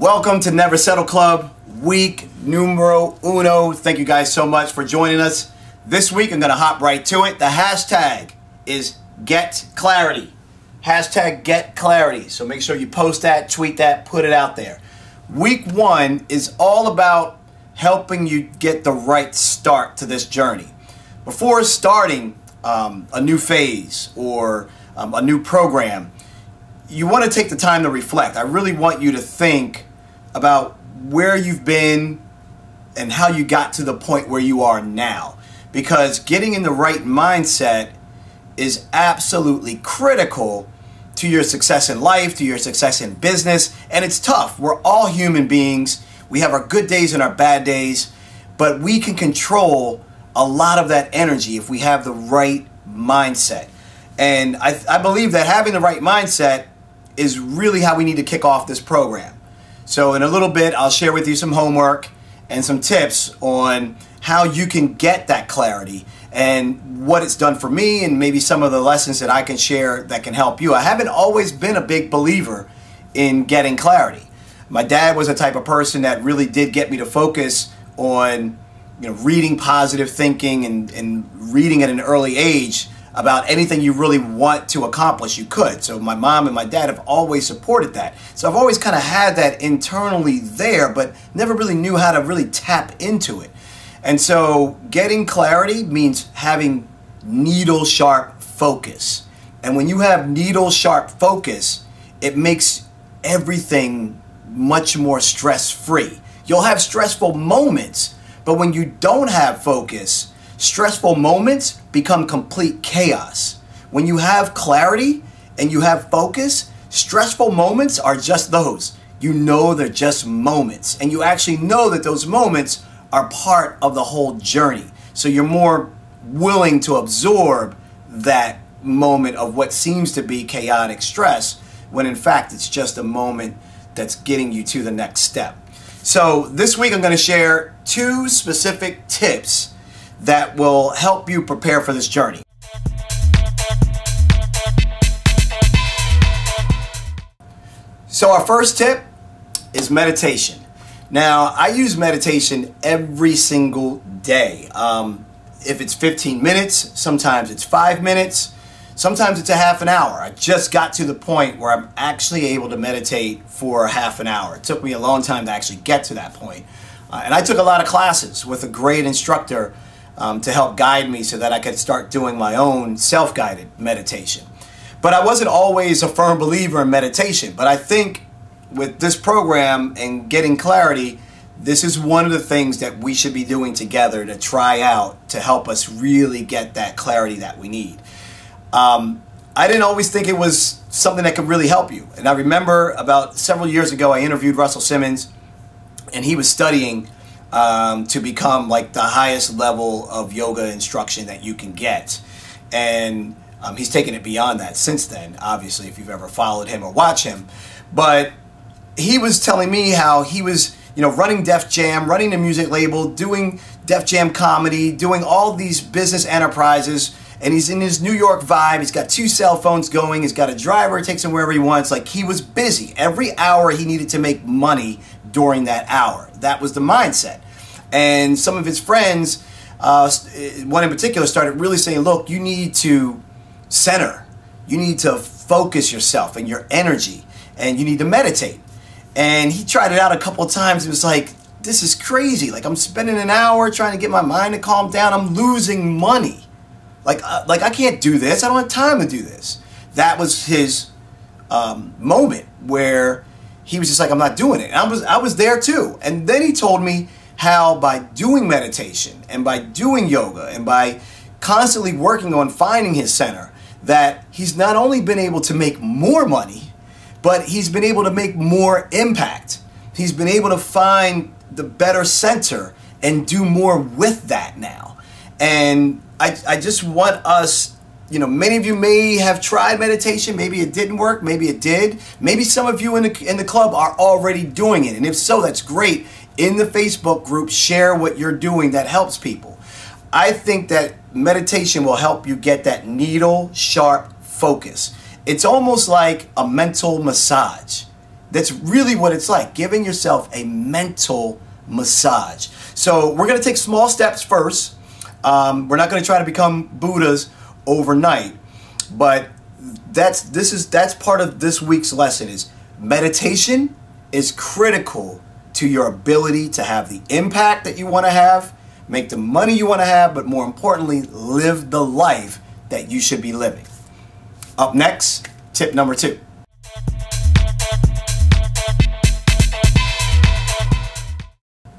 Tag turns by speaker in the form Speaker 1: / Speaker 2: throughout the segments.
Speaker 1: Welcome to Never Settle Club, week numero uno. Thank you guys so much for joining us. This week, I'm going to hop right to it. The hashtag is Get Clarity. Hashtag Get Clarity. So make sure you post that, tweet that, put it out there. Week one is all about helping you get the right start to this journey. Before starting a new phase or a new program, you want to take the time to reflect. I really want you to think about where you've been and how you got to the point where you are now. Because getting in the right mindset is absolutely critical to your success in life, to your success in business. And it's tough. We're all human beings. We have our good days and our bad days. But we can control a lot of that energy if we have the right mindset. And I believe that having the right mindset is really how we need to kick off this program. So in a little bit, I'll share with you some homework and some tips on how you can get that clarity and what it's done for me and maybe some of the lessons that I can share that can help you. I haven't always been a big believer in getting clarity. My dad was the type of person that really did get me to focus on reading positive thinking and reading at an early age about anything you really want to accomplish, you could. So my mom and my dad have always supported that. So I've always kind of had that internally there, but never really knew how to really tap into it. And so getting clarity means having needle sharp focus. And when you have needle sharp focus, it makes everything much more stress-free. You'll have stressful moments, but when you don't have focus, stressful moments become complete chaos. When you have clarity and you have focus, stressful moments are just those. You know they're just moments. And you actually know that those moments are part of the whole journey. So you're more willing to absorb that moment of what seems to be chaotic stress when in fact it's just a moment that's getting you to the next step. So this week I'm going to share 2 specific tips that will help you prepare for this journey. So our first tip is meditation. Now, I use meditation every single day. If it's 15 minutes, sometimes it's 5 minutes, sometimes it's a half an hour. I just got to the point where I'm actually able to meditate for a half an hour. It took me a long time to actually get to that point. And I took a lot of classes with a great instructor to help guide me so that I could start doing my own self-guided meditation. But I wasn't always a firm believer in meditation. But I think with this program and getting clarity, this is one of the things that we should be doing together to try out to help us really get that clarity that we need. I didn't always think it was something that could really help you. And I remember about several years ago, I interviewed Russell Simmons, and he was studying to become like the highest level of yoga instruction that you can get. And he's taken it beyond that since then, obviously, if you've ever followed him or watched him. But he was telling me how he was, running Def Jam, running a music label, doing Def Jam comedy, doing all these business enterprises, and he's in his New York vibe. He's got 2 cell phones going. He's got a driver, takes him wherever he wants. Like, he was busy. Every hour he needed to make money during that hour. That was the mindset. And some of his friends, one in particular, started really saying, look, you need to center. You need to focus yourself and your energy, and you need to meditate. And he tried it out a couple of times. It was like, this is crazy. Like, I'm spending an hour trying to get my mind to calm down. I'm losing money. Like I can't do this. I don't have time to do this. That was his moment where he was just like, I'm not doing it. And I was there too. And then he told me how by doing meditation and by doing yoga and by constantly working on finding his center, that he's not only been able to make more money, but he's been able to make more impact. He's been able to find the better center and do more with that now. And I just want us, many of you may have tried meditation. Maybe it didn't work. Maybe it did. Maybe some of you in the club are already doing it. And if so, that's great. In the Facebook group, share what you're doing that helps people. I think that meditation will help you get that needle sharp focus. It's almost like a mental massage. That's really what it's like, giving yourself a mental massage. So we're going to take small steps first. We're not going to try to become Buddhas overnight, but that's part of this week's lesson. Is meditation is critical to your ability to have the impact that you want to have, make the money you want to have, but more importantly, live the life that you should be living. Up next, tip number 2.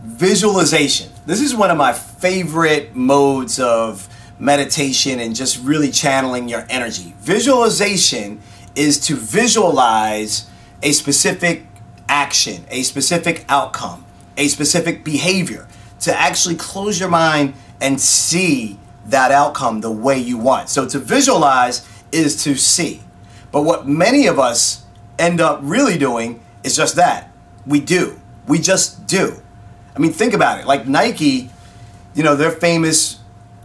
Speaker 1: Visualization. This is one of my favorite modes of meditation and just really channeling your energy. Visualization is to visualize a specific action, a specific outcome, a specific behavior, to actually close your mind and see that outcome the way you want. So to visualize is to see. But what many of us end up really doing is just that. We just do. I mean, think about it. Like Nike, their famous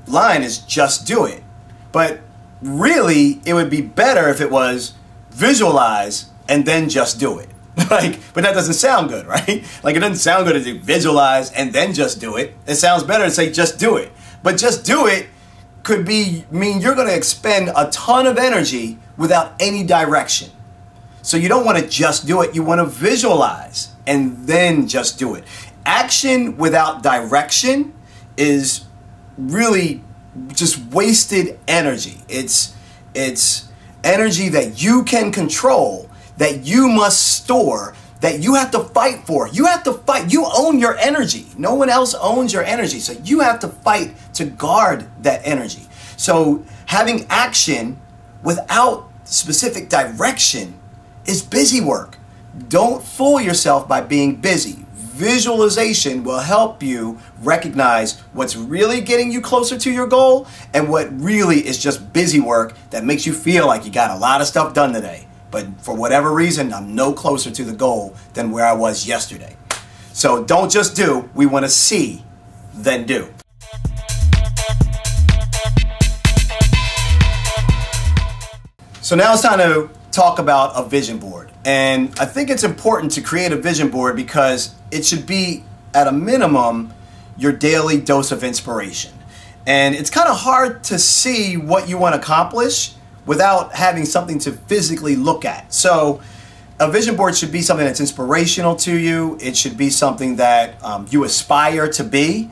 Speaker 1: line is just do it. But really, it would be better if it was visualize and then just do it. But that doesn't sound good, right? Like, it doesn't sound good to visualize and then just do it. It sounds better to say just do it. But just do it could mean you're going to expend a ton of energy without any direction. So you don't want to just do it. You want to visualize and then just do it. Action without direction is really just wasted energy. It's energy that you can control, that you must store, that you have to fight for. You have to fight. You own your energy. No one else owns your energy. So you have to fight to guard that energy. So having action without specific direction is busy work. Don't fool yourself by being busy. Visualization will help you recognize what's really getting you closer to your goal and what really is just busy work that makes you feel like you got a lot of stuff done today. But for whatever reason, I'm no closer to the goal than where I was yesterday. So don't just do. We want to see, then do. So now it's time to talk about a vision board. And I think it's important to create a vision board because it should be, at a minimum, your daily dose of inspiration. And it's kind of hard to see what you want to accomplish without having something to physically look at. So a vision board should be something that's inspirational to you. It should be something that you aspire to be.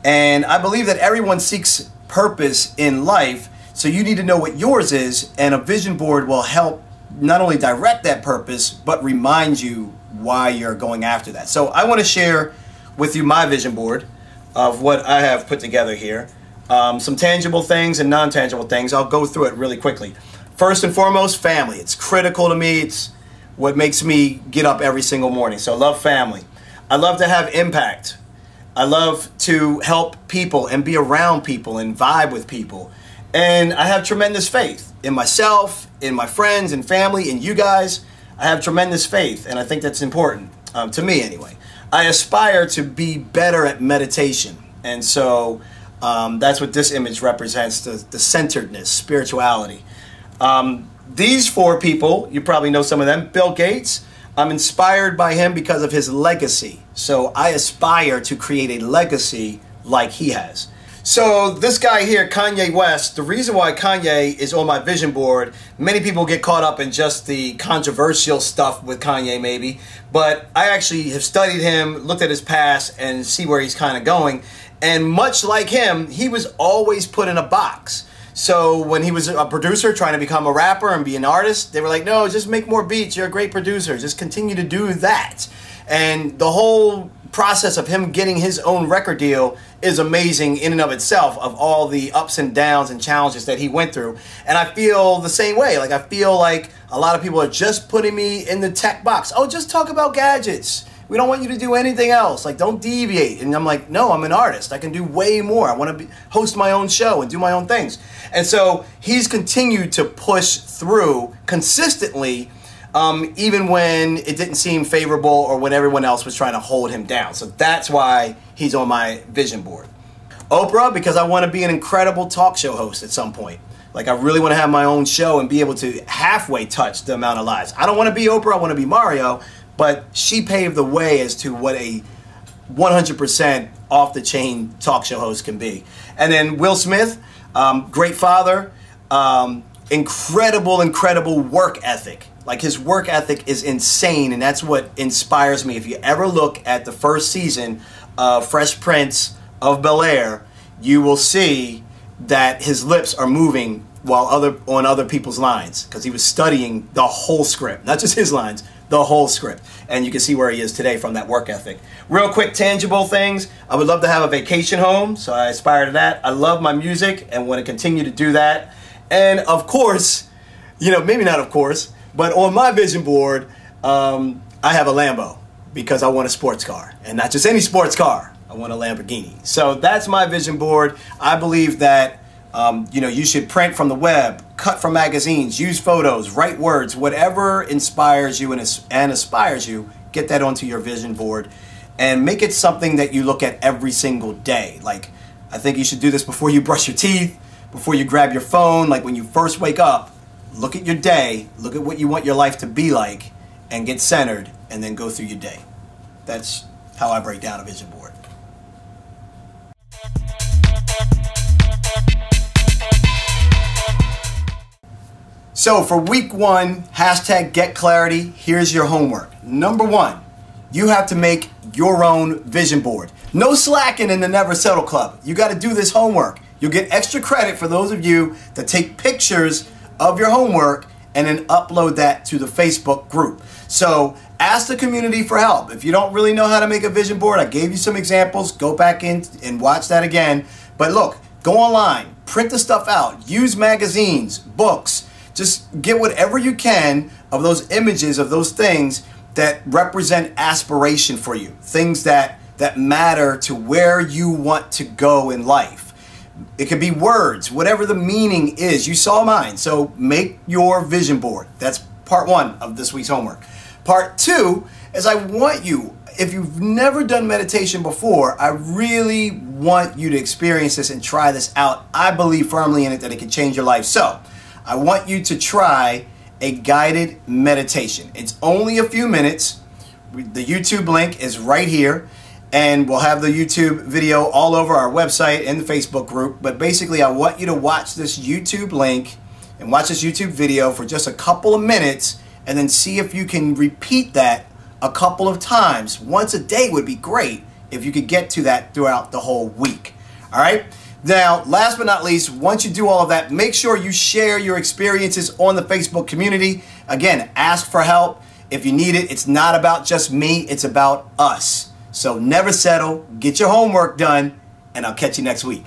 Speaker 1: And I believe that everyone seeks purpose in life, so you need to know what yours is, and a vision board will help not only direct that purpose, but remind you why you're going after that. So I want to share with you my vision board of what I have put together here. Some tangible things and non-tangible things. I'll go through it really quickly. First and foremost, family. It's critical to me. It's what makes me get up every single morning. So I love family. I love to have impact. I love to help people and be around people and vibe with people. And I have tremendous faith in myself, in my friends and family, in you guys. I have tremendous faith, and I think that's important, to me anyway. I aspire to be better at meditation. And so that's what this image represents, the centeredness, spirituality. These 4 people, you probably know some of them. Bill Gates, I'm inspired by him because of his legacy. So I aspire to create a legacy like he has. So this guy here, Kanye West, the reason why Kanye is on my vision board, many people get caught up in just the controversial stuff with Kanye maybe, but I actually have studied him, looked at his past, and see where he's kind of going. And much like him, he was always put in a box. So when he was a producer trying to become a rapper and be an artist, they were like, no, just make more beats. You're a great producer. Just continue to do that. And the whole process of him getting his own record deal is amazing in and of itself, of all the ups and downs and challenges that he went through. And I feel the same way. Like, I feel like a lot of people are just putting me in the tech box. Oh, just talk about gadgets. We don't want you to do anything else. Like, don't deviate. And I'm like, no, I'm an artist. I can do way more. I want to host my own show and do my own things. And so he's continued to push through consistently, even when it didn't seem favorable or when everyone else was trying to hold him down. So that's why he's on my vision board. Oprah, because I want to be an incredible talk show host at some point. Like, I really want to have my own show and be able to halfway touch the amount of lives. I don't want to be Oprah. I want to be Mario. but she paved the way as to what a 100% off the chain talk show host can be. And then Will Smith, great father, incredible work ethic. Like, his work ethic is insane, and that's what inspires me. If you ever look at the first season of Fresh Prince of Bel-Air, you will see that his lips are moving while on other people's lines, because he was studying the whole script, not just his lines, the whole script. And you can see where he is today from that work ethic. Real quick, tangible things. I would love to have a vacation home, so I aspire to that. I love my music and want to continue to do that. And of course, you know, maybe not of course, but on my vision board, I have a Lambo, because I want a sports car, and not just any sports car. I want a Lamborghini. So that's my vision board. I believe that you know, you should print from the web, cut from magazines, use photos, write words, whatever inspires you and aspires you, get that onto your vision board and make it something that you look at every single day. Like, I think you should do this before you brush your teeth, before you grab your phone. Like, when you first wake up, look at your day, look at what you want your life to be like, and get centered, and then go through your day. That's how I break down a vision board. So for week 1, hashtag get clarity, here's your homework. Number 1, you have to make your own vision board. No slacking in the Never Settle Club. You got to do this homework. You'll get extra credit for those of you that take pictures of your homework and then upload that to the Facebook group. So ask the community for help. If you don't really know how to make a vision board, I gave you some examples. Go back in and watch that again. But look, go online, print the stuff out, use magazines, books. Just get whatever you can of those images, of those things that represent aspiration for you. Things that matter to where you want to go in life. It could be words, whatever the meaning is. You saw mine. So make your vision board. That's part 1 of this week's homework. Part 2 is I want you, if you've never done meditation before, I really want you to experience this and try this out. I believe firmly in it that it can change your life. So I want you to try a guided meditation. It's only a few minutes. The YouTube link is right here, and we'll have the YouTube video all over our website and the Facebook group. But basically, I want you to watch this YouTube link and watch this YouTube video for just a couple of minutes, and then see if you can repeat that a couple of times. Once a day would be great if you could get to that throughout the whole week. All right? Now, last but not least, once you do all of that, make sure you share your experiences on the Facebook community. Again, ask for help if you need it. It's not about just me, it's about us. So never settle, get your homework done, and I'll catch you next week.